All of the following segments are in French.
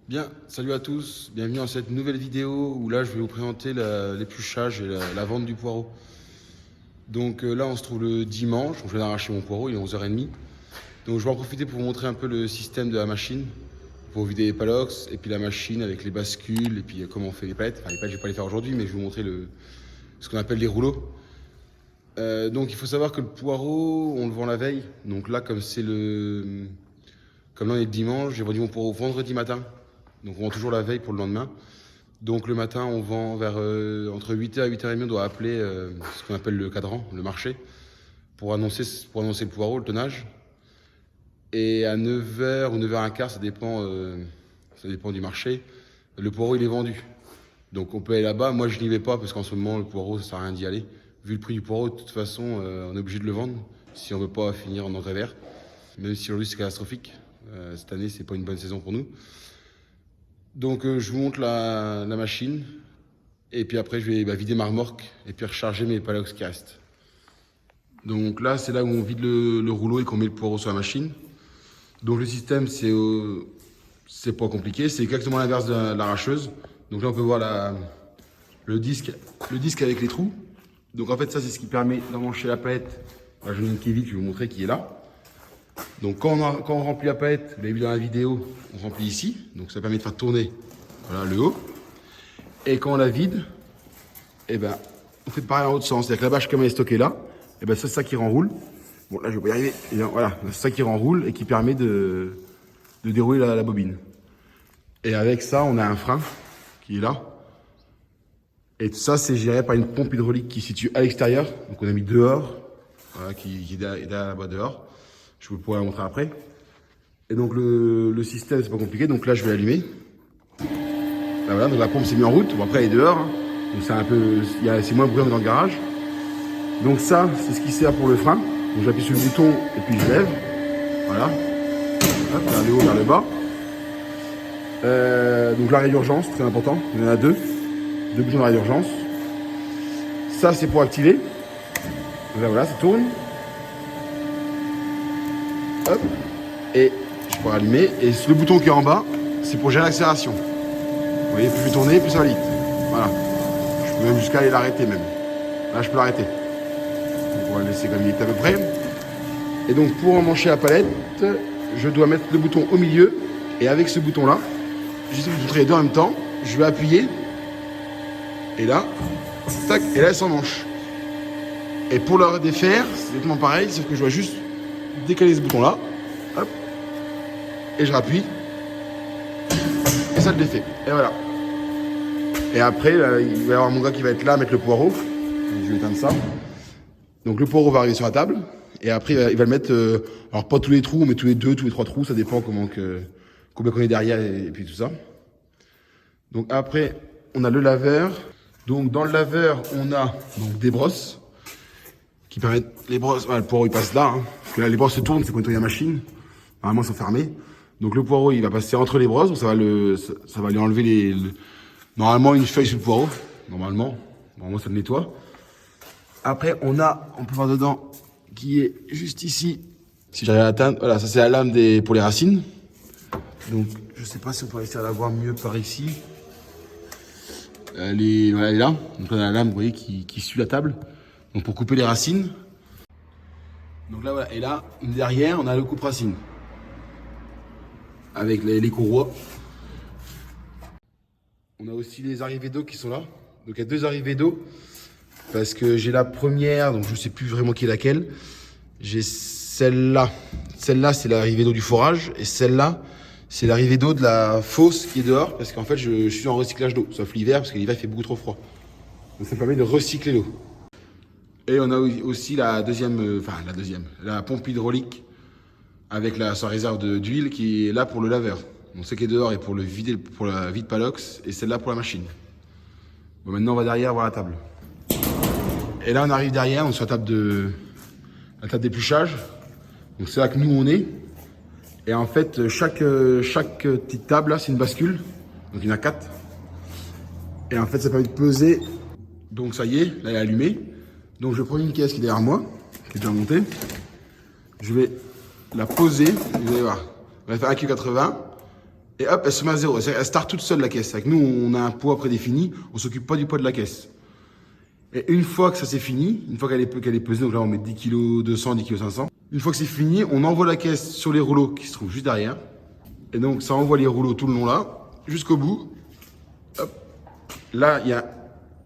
Bien, salut à tous, bienvenue dans cette nouvelle vidéo où là je vais vous présenter l'épluchage et la vente du poireau. Donc là on se trouve le dimanche, je viens d'arracher mon poireau, il est 11h30. Donc je vais en profiter pour vous montrer un peu le système de la machine, pour vider les palox, et puis la machine avec les bascules, et puis comment on fait les palettes. Enfin les palettes je vais pas les faire aujourd'hui, mais je vais vous montrer ce qu'on appelle les rouleaux. Donc il faut savoir que le poireau, on le vend la veille. Donc là comme comme là on est le dimanche, j'ai vendu mon poireau vendredi matin. Donc on vend toujours la veille pour le lendemain. Donc le matin, on vend vers entre 8h et 8h30, on doit appeler ce qu'on appelle le cadran, le marché, pour annoncer le poireau, le tonnage. Et à 9h ou 9h15, ça dépend du marché, le poireau il est vendu. Donc on peut aller là-bas. Moi je n'y vais pas parce qu'en ce moment le poireau ça sert à rien d'y aller. Vu le prix du poireau, de toute façon, on est obligé de le vendre si on veut pas finir en engrais vert. Même si aujourd'hui c'est catastrophique. Cette année c'est pas une bonne saison pour nous. Donc je vous montre la machine et puis après je vais vider ma remorque et puis recharger mes palox qui restent. Donc là c'est là où on vide le rouleau et qu'on met le poireau sur la machine. Donc le système c'est pas compliqué, c'est exactement l'inverse de l'arracheuse. Donc là on peut voir le disque avec les trous. Donc en fait ça c'est ce qui permet d'emmancher la palette. Voilà, j'en ai une qui est vide, je vais vous montrer qui est là. Donc quand on remplit la palette, vous l'avez vu dans la vidéo, on remplit ici. Donc ça permet de faire tourner voilà, le haut. Et quand on la vide, eh ben, on fait pareil en l'autre sens. C'est-à-dire que la bâche comme elle est stockée là, eh ben, c'est ça qui renroule. Bon là je vais pas y arriver. Et bien, voilà, c'est ça qui renroule et qui permet de dérouler la bobine. Et avec ça, on a un frein qui est là. Et tout ça, c'est géré par une pompe hydraulique qui se situe à l'extérieur. Donc on a mis dehors, voilà, qui est derrière là-bas dehors. Je vous pourrai la montrer après. Et donc le système, c'est pas compliqué. Donc là, je vais allumer. Là, voilà, donc la pompe s'est mise en route. Bon, après, elle est dehors. Hein. Donc c'est moins bruyant que dans le garage. Donc ça, c'est ce qui sert pour le frein. Donc j'appuie sur le bouton et puis je lève. Voilà. Hop, vers le haut, vers le bas. Donc l'arrêt d'urgence, très important. Il y en a deux. Deux boutons d'arrêt d'urgence. Ça, c'est pour activer. Donc là, voilà, ça tourne. Hop. Et je pourrais allumer. Et le bouton qui est en bas, c'est pour gérer l'accélération. Vous voyez, plus je vais tourner, plus ça va vite. Voilà. Je peux même jusqu'à aller l'arrêter même. Là, je peux l'arrêter. On va le laisser comme il est à peu près. Et donc, pour emmancher la palette, je dois mettre le bouton au milieu. Et avec ce bouton-là, juste vous montrer les deux en même temps, je vais appuyer. Et là, tac, et là, elle s'emmanche. Et pour le défaire, c'est exactement pareil, sauf que je dois juste décaler ce bouton là, hop, et je rappuie, et ça le défait, et voilà. Et après, là, il va y avoir mon gars qui va être là, mettre le poireau, donc je vais éteindre ça. Donc le poireau va arriver sur la table, et après il va le mettre, alors pas tous les trous, mais tous les 2, tous les 3 trous, ça dépend combien qu'on est derrière, et puis tout ça. Donc après, on a le laveur, donc dans le laveur, on a donc des brosses, qui permettent, les brosses, voilà, le poireau il passe là, hein, parce que là les brosses se tournent, c'est pour nettoyer la machine, normalement ils sont fermés. Donc le poireau il va passer entre les brosses, donc ça va lui enlever normalement une feuille sur le poireau, normalement ça le nettoie. Après on peut voir dedans, qui est juste ici, si j'arrive à l'atteindre, voilà, ça c'est la lame pour les racines. Donc je sais pas si on peut essayer de la voir mieux par ici. Voilà, elle est là, donc là on a la lame, vous voyez, qui suit la table. Donc pour couper les racines. Donc là voilà, et là derrière on a le coupe-racine avec les courroies. On a aussi les arrivées d'eau qui sont là. Donc il y a deux arrivées d'eau parce que j'ai la première, donc je sais plus vraiment qui est laquelle. J'ai celle-là. Celle-là c'est l'arrivée d'eau du forage et celle-là c'est l'arrivée d'eau de la fosse qui est dehors parce qu'en fait je suis en recyclage d'eau, sauf l'hiver parce que l'hiver il fait beaucoup trop froid. Donc ça permet de recycler l'eau. Et on a aussi la pompe hydraulique avec sa réserve d'huile qui est là pour le laveur. Donc celle qui est dehors est pour la vide palox et celle-là pour la machine. Bon, maintenant on va derrière voir la table. Et là on arrive derrière, on est sur la table d'épluchage. Donc c'est là que nous on est. Et en fait chaque petite table là c'est une bascule. Donc il y en a 4. Et en fait ça permet de peser. Donc ça y est, là elle est allumée. Donc je prends une caisse qui est derrière moi, qui est déjà montée. Je vais la poser, vous allez voir. On va faire 1,80 kg. Et hop, elle se met à zéro. Elle start toute seule la caisse. Avec nous, on a un poids prédéfini, on s'occupe pas du poids de la caisse. Et une fois que ça c'est fini, une fois qu'elle est pesée, donc là on met 10 kg 200, 10 kg 500. Une fois que c'est fini, on envoie la caisse sur les rouleaux qui se trouvent juste derrière. Et donc ça envoie les rouleaux tout le long là, jusqu'au bout. Hop. Là, il y a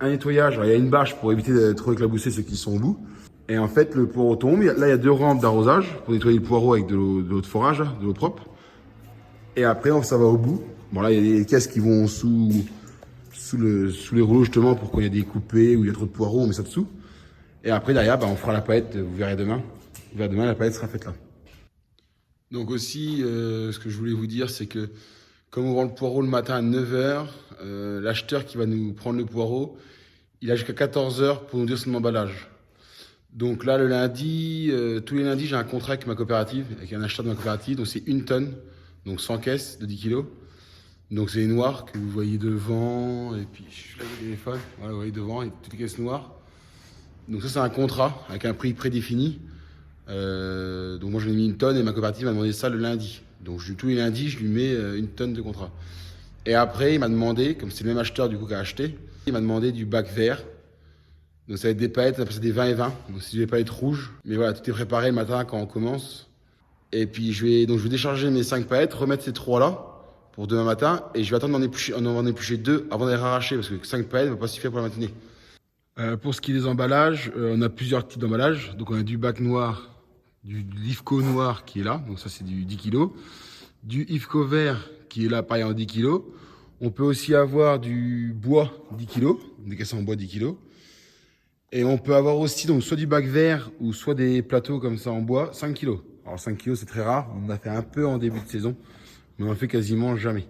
un nettoyage, alors, il y a une bâche pour éviter de trop éclabousser ceux qui sont au bout. Et en fait, le poireau tombe. Là, il y a 2 rampes d'arrosage pour nettoyer le poireau avec de l'eau de forage, de l'eau propre. Et après, ça va au bout. Bon, là, il y a des caisses qui vont sous les rouleaux, justement, pour quand il y a des coupés ou il y a trop de poireaux, on met ça dessous. Et après, derrière, on fera la palette, vous verrez demain. Vous verrez demain, la palette sera faite là. Donc aussi, ce que je voulais vous dire, c'est que comme on vend le poireau le matin à 9 h, l'acheteur qui va nous prendre le poireau, il a jusqu'à 14 h pour nous dire son emballage. Donc là, le lundi, tous les lundis, j'ai un contrat avec ma coopérative, avec un acheteur de ma coopérative. Donc c'est 1 tonne, donc 100 caisses de 10 kg. Donc c'est les noirs que vous voyez devant, et puis je lève le téléphone, voilà, vous voyez devant, et toutes les caisses noires. Donc ça, c'est un contrat avec un prix prédéfini. Donc moi, j'en ai mis 1 tonne et ma coopérative m'a demandé ça le lundi. Donc tous les lundis, je lui mets 1 tonne de contrat. Et après, il m'a demandé, comme c'est le même acheteur du coup qui a acheté, il m'a demandé du bac vert. Donc ça va être des paillettes, on appelle ça des 20 et 20. Donc c'est des paillettes rouges. Mais voilà, tout est préparé le matin quand on commence. Et puis je vais décharger mes 5 paillettes, remettre ces 3 là pour demain matin. Et je vais attendre d'en éplucher 2 avant d'aller arracher parce que 5 paillettes ne va pas suffire pour la matinée. Pour ce qui est des emballages, on a plusieurs types d'emballages. Donc on a du bac noir, du Ifco noir qui est là. Donc ça c'est du 10 kg. Du Ifco vert qui est là pareil en 10 kg. On peut aussi avoir du bois 10 kg, des caisses en bois 10 kg. Et on peut avoir aussi donc soit du bac vert ou soit des plateaux comme ça en bois, 5 kg. Alors 5 kg c'est très rare, on en a fait un peu en début de saison, mais on en fait quasiment jamais.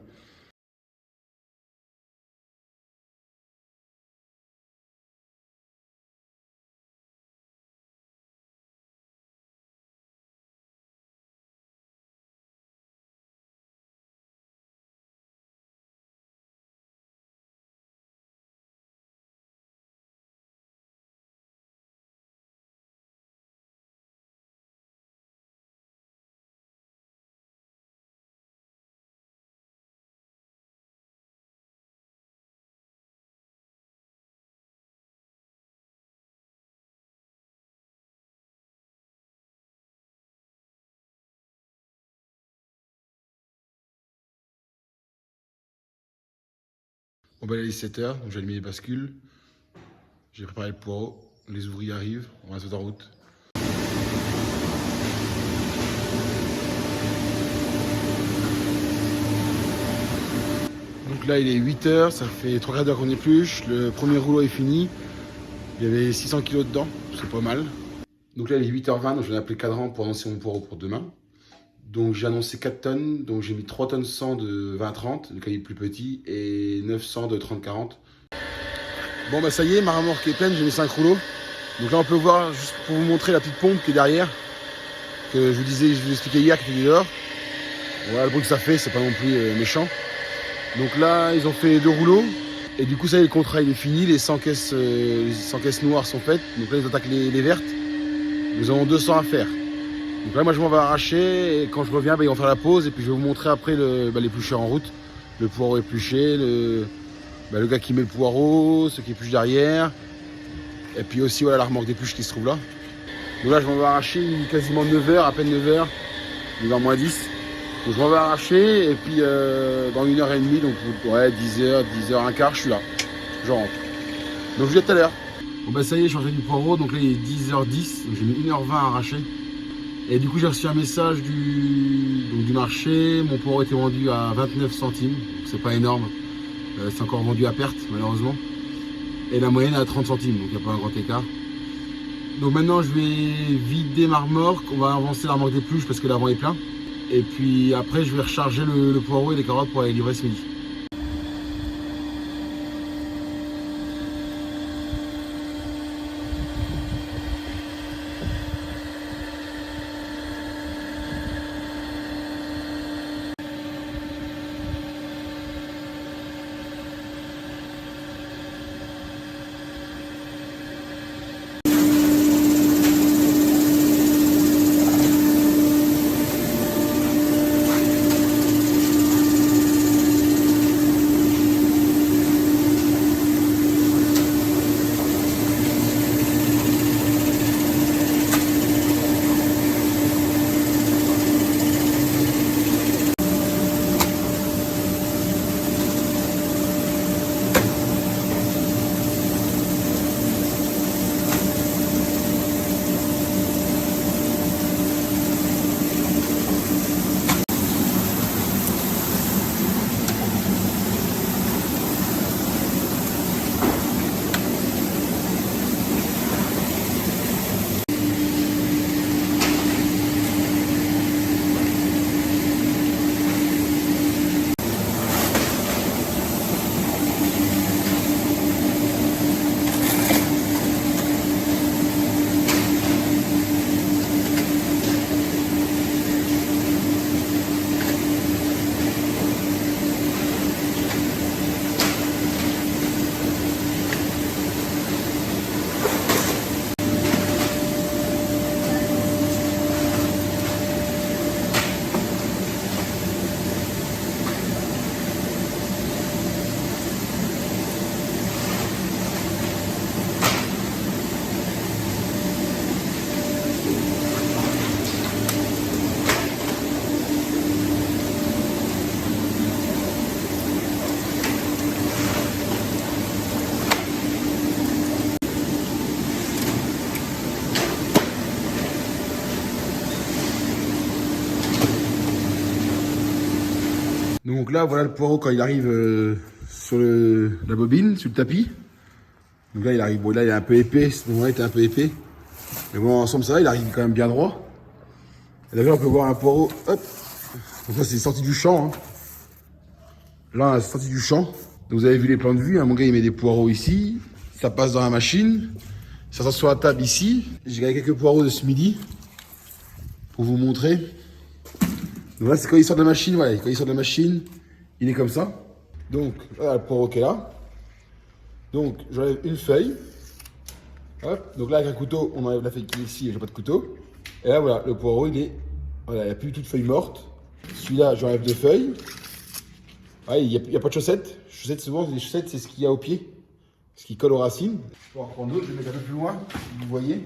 Bon bah là il est 7 h, donc j'ai allumé les bascules. J'ai préparé le poireau, les ouvriers arrivent, on va se mettre en route. Donc là il est 8 h, ça fait 3 quarts d'heure qu'on épluche. Le premier rouleau est fini. Il y avait 600 kg dedans, c'est pas mal. Donc là il est 8 h 20, donc je vais appeler cadran pour annoncer mon poireau pour demain. Donc j'ai annoncé 4 tonnes, donc j'ai mis 3 tonnes 100 de 20-30, le calibre plus petit, et 900 de 30-40. Bon bah ça y est, ma remorque est pleine, j'ai mis 5 rouleaux. Donc là on peut voir, juste pour vous montrer la petite pompe qui est derrière, que je vous expliquais hier qui était dehors. Voilà le bruit que ça fait, c'est pas non plus méchant. Donc là ils ont fait 2 rouleaux, et du coup ça y est, le contrat il est fini, les 100 caisses noires sont faites. Donc là ils attaquent les vertes, nous avons 200 à faire. Donc là, moi, je m'en vais arracher et quand je reviens, ils vont faire la pause et puis je vais vous montrer après l'éplucheur en route. Le poireau épluché, le gars qui met le poireau, ceux qui épluchent derrière. Et puis aussi, voilà, la remorque d'épluche qui se trouve là. Donc là, je m'en vais arracher quasiment 9 h, à peine 9 h. Il est vers moins 10. Donc je m'en vais arracher et puis dans 1 h 30, donc ouais, 10 h, 10 h 15, je suis là. Je rentre. Donc je vous dis à tout à l'heure. Bon bah ça y est, j'ai changé du poireau, donc là il est 10 h 10, donc j'ai mis 1 h 20 à arracher. Et du coup, j'ai reçu un message du marché. Mon poireau était vendu à 29 centimes. C'est pas énorme. C'est encore vendu à perte, malheureusement. Et la moyenne à 30 centimes, donc il n'y a pas un grand écart. Donc maintenant, je vais vider ma remorque. On va avancer la remorque d'épluche parce que l'avant est plein. Et puis après, je vais recharger le poireau et les carottes pour aller livrer ce midi. Donc là, voilà le poireau quand il arrive sur la bobine, sur le tapis. Donc là, il arrive, bon là, il est un peu épais, ce moment-là, il était un peu épais. Mais bon, ensemble, ça va, il arrive quand même bien droit. Et là, on peut voir un poireau, hop. Donc ça, c'est sorti du champ. Hein. Là, c'est sorti du champ. Donc vous avez vu les plans de vue, hein. Mon gars, il met des poireaux ici. Ça passe dans la machine. Ça sort sur la table ici. J'ai gagné quelques poireaux de ce midi. Pour vous montrer. Donc là, c'est quand il sort de la machine, voilà. Quand il sort de la machine, il est comme ça. Donc, là, le poireau qui est là. Donc, j'enlève une feuille. Hop. Donc là, avec un couteau, on enlève la feuille qui est ici et j'ai pas de couteau. Et là, voilà, le poireau, il est. Voilà, il n'y a plus du tout de feuilles mortes. Celui-là, j'enlève 2 feuilles. Ouais, il n'y a pas de chaussettes. Chaussettes, souvent, les chaussettes, c'est ce qu'il y a au pied. Ce qui colle aux racines. Je vais en prendre d'autres, je vais le mettre un peu plus loin, vous voyez.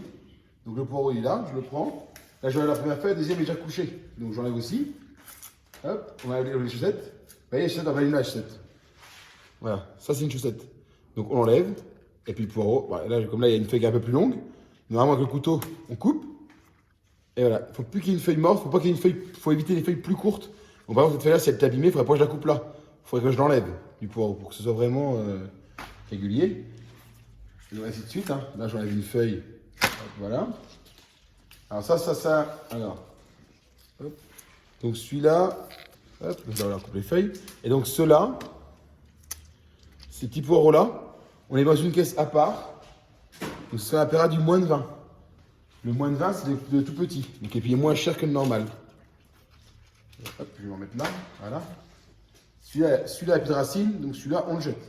Donc le poireau, il est là, je le prends. Là, j'enlève la première feuille, la deuxième est déjà couchée. Donc j'enlève aussi. Hop, on enlève les chaussettes. Vous voyez, les chaussettes, on va la chaussette. Voilà, ça c'est une chaussette. Donc on l'enlève. Et puis le poireau, voilà, là, comme là, il y a une feuille qui est un peu plus longue. Normalement, avec le couteau, on coupe. Et voilà, il ne faut plus qu'il y ait une feuille morte, il faut éviter les feuilles plus courtes. Donc par exemple, cette feuille-là, si elle est abîmée, il ne faudrait pas que je la coupe là. Il faudrait que je l'enlève du poireau pour que ce soit vraiment régulier. Et donc ainsi de suite. Hein. Là, j'enlève une feuille. Hop, voilà. Alors ça. Alors. Hop. Donc celui-là. Hop. Donc là, on coupe les feuilles. Et donc ceux-là, ces petits poireaux-là, on les met dans une caisse à part. Donc ça appellera du moins de 20. Le moins de 20, c'est de tout petit. Donc, et puis il est moins cher que le normal. Hop, je vais en mettre là. Voilà. Celui-là a plus de racines, donc celui-là, on le jette.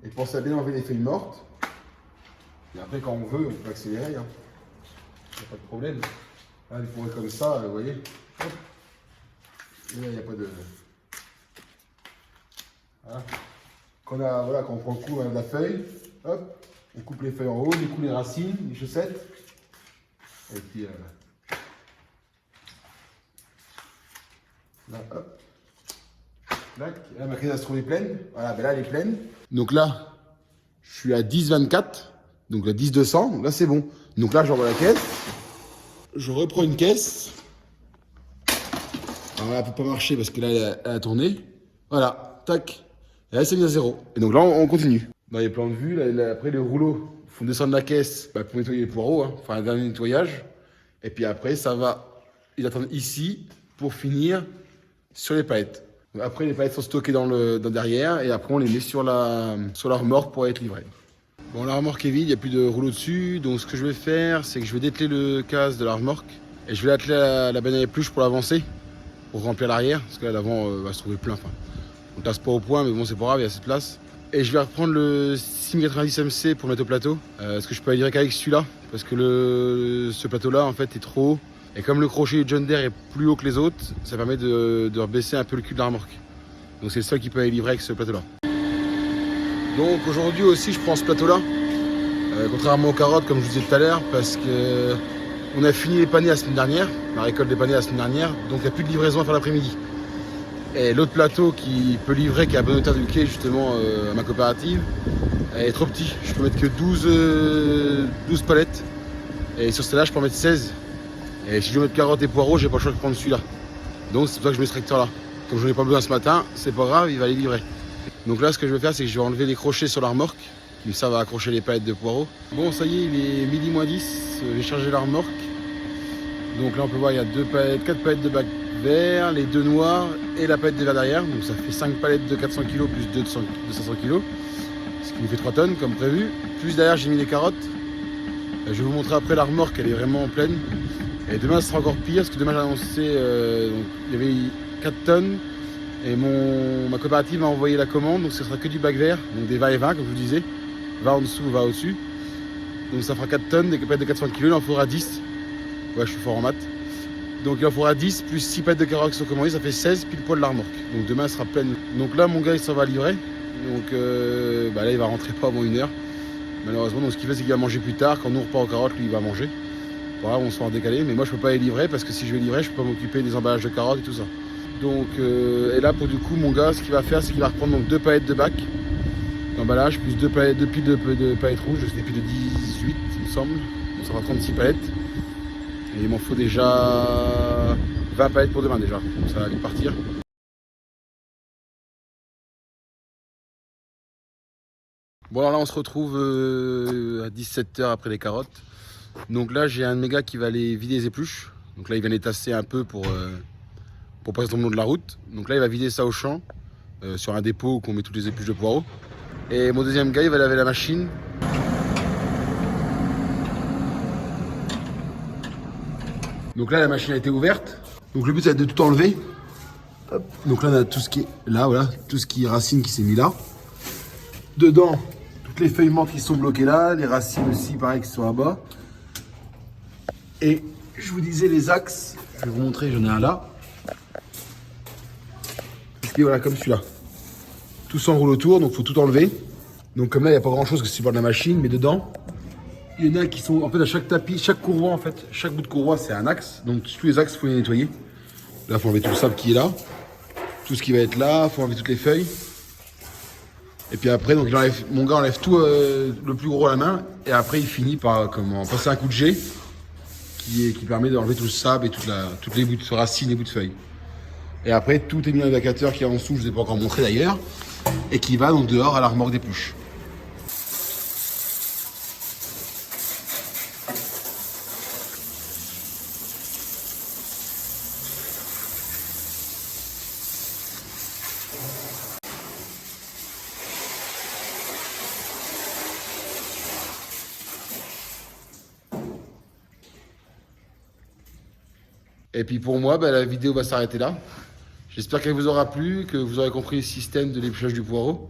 Et pensez à bien enlever les feuilles mortes. Et après, quand on veut, on peut accélérer. Hein. Il n'y a pas de problème. Là, les poireaux comme ça, vous voyez. Hop. Et là, il n'y a pas de. Voilà. Quand on prend le coup de la feuille, hop, on coupe les feuilles en haut, du coup les racines, les chaussettes. Et puis là, hop. Là, ma caisse à se trouver pleine. Voilà, ben là, elle est pleine. Donc là, je suis à 10,24. Donc là, 10,200. Donc là, c'est bon. Donc là, j'envoie la caisse. Je reprends une caisse. Alors là, elle ne peut pas marcher parce que là, elle a tourné. Voilà, tac. Et là, c'est mis à 0. Et donc là, on continue. Dans les plans de vue, là, après, les rouleaux font descendre la caisse pour nettoyer les poireaux. Hein, enfin, un dernier nettoyage. Et puis après, ça va. Ils attendent ici pour finir sur les palettes. Après, les palettes sont stockées dans derrière et après, on les met sur la remorque pour être livrées. Bon, la remorque est vide, il n'y a plus de rouleau dessus. Donc, ce que je vais faire, c'est que je vais dételer le casse de la remorque et je vais atteler la benne à épluche pour l'avancer, pour remplir l'arrière. Parce que là, l'avant va se trouver plein. Enfin, on ne tasse pas au point, mais bon, c'est pas grave, il y a assez de place. Et je vais reprendre le 6090 MC pour le mettre au plateau. Parce que je peux aller direct avec celui-là. Parce que ce plateau-là, en fait, est trop haut. Et comme le crochet John Deere est plus haut que les autres, ça permet de rebaisser un peu le cul de la remorque. Donc c'est le seul qui peut aller livrer avec ce plateau-là. Donc aujourd'hui aussi je prends ce plateau-là, contrairement aux carottes comme je vous disais tout à l'heure, parce que on a fini les paniers la semaine dernière, la récolte des paniers la semaine dernière, donc il n'y a plus de livraison à faire l'après-midi. Et l'autre plateau qui peut livrer, qui est à bonne hauteur du quai justement à ma coopérative, est trop petit. Je peux mettre que 12 palettes. Et sur celle-là je peux en mettre 16. Et si je veux mettre carottes et poireaux, j'ai pas le choix de prendre celui-là. Donc c'est pour ça que je mets ce tracteur-là. Comme je n'en ai pas besoin ce matin, c'est pas grave, il va les livrer. Donc là, ce que je vais faire, c'est que je vais enlever les crochets sur la remorque, qui me servent à accrocher les palettes de poireaux. Bon, ça y est, il est midi moins 10, j'ai chargé la remorque. Donc là, on peut voir, il y a 4 palettes de bac vert, les 2 noirs et la palette de verre derrière. Donc ça fait 5 palettes de 400 kg plus 2 de 500 kg. Ce qui nous fait 3 tonnes, comme prévu. Plus derrière, j'ai mis les carottes. Je vais vous montrer après la remorque, elle est vraiment pleine. Et demain, ce sera encore pire, parce que demain, j'ai annoncé, il y avait 4 tonnes. Et ma coopérative m'a envoyé la commande, donc ce sera que du bac vert, donc des 20 et 20, comme je vous disais. 20 en dessous, 20 au-dessus. Donc ça fera 4 tonnes, des palettes de 400 kg, il en faudra 10. Ouais, je suis fort en maths. Donc il en faudra 10, plus 6 palettes de carottes qui sont commandées, ça fait 16, pile poil de la remorque. Donc demain, elle sera pleine. Donc là, mon gars, il s'en va livrer. Donc là, il va rentrer pas avant 1 heure. Malheureusement, donc ce qu'il fait, c'est qu'il va manger plus tard. Quand nous, on repart aux carottes, lui, il va manger. Voilà, on se fait en décalé, mais moi je peux pas les livrer parce que si je vais livrer, je peux pas m'occuper des emballages de carottes et tout ça. Donc, et là pour du coup, mon gars, ce qu'il va faire, c'est qu'il va reprendre donc 2 palettes de bac d'emballage, plus 2 piles de palettes rouges, c'est des piles de 18, il me semble. Donc ça fera 36 palettes. Et il m'en faut déjà 20 palettes pour demain déjà, donc ça va vite partir. Bon alors là on se retrouve à 17 h après les carottes. Donc là j'ai un de mes gars qui va aller vider les épluches. Donc là il vient les tasser un peu pour passer dans le long de la route. Donc là il va vider ça au champ, sur un dépôt où on met toutes les épluches de poireaux. Et mon deuxième gars il va laver la machine. Donc là la machine a été ouverte. Donc le but c'est de tout enlever. Hop. Donc là on a tout ce qui est là, voilà, tout ce qui est racines qui s'est mis là. Dedans, toutes les feuilles mortes qui sont bloquées là, les racines aussi pareil qui sont là-bas. Et je vous disais les axes, je vais vous montrer, j'en ai un là. Et voilà comme celui-là. Tout s'enroule autour, donc il faut tout enlever. Donc comme là il n'y a pas grand chose que c'est sur de la machine, mais dedans, il y en a qui sont en fait à chaque tapis, chaque courroie en fait, chaque bout de courroie c'est un axe. Donc tous les axes il faut les nettoyer. Là il faut enlever tout le sable qui est là. Tout ce qui va être là, il faut enlever toutes les feuilles. Et puis après, donc mon gars enlève tout le plus gros à la main. Et après, il finit par passer un coup de jet qui permet d'enlever tout le sable et toutes les bouts de racines et bouts de feuilles. Et après, tout est mis dans l'évacuateur qui est en dessous, je ne vous ai pas encore montré d'ailleurs. Et qui va donc dehors à la remorque d'épluches. Et puis pour moi, la vidéo va s'arrêter là. J'espère qu'elle vous aura plu, que vous aurez compris le système de l'épluchage du poireau.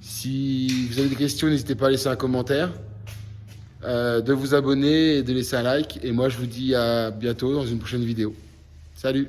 Si vous avez des questions, n'hésitez pas à laisser un commentaire, de vous abonner et de laisser un like. Et moi, je vous dis à bientôt dans une prochaine vidéo. Salut!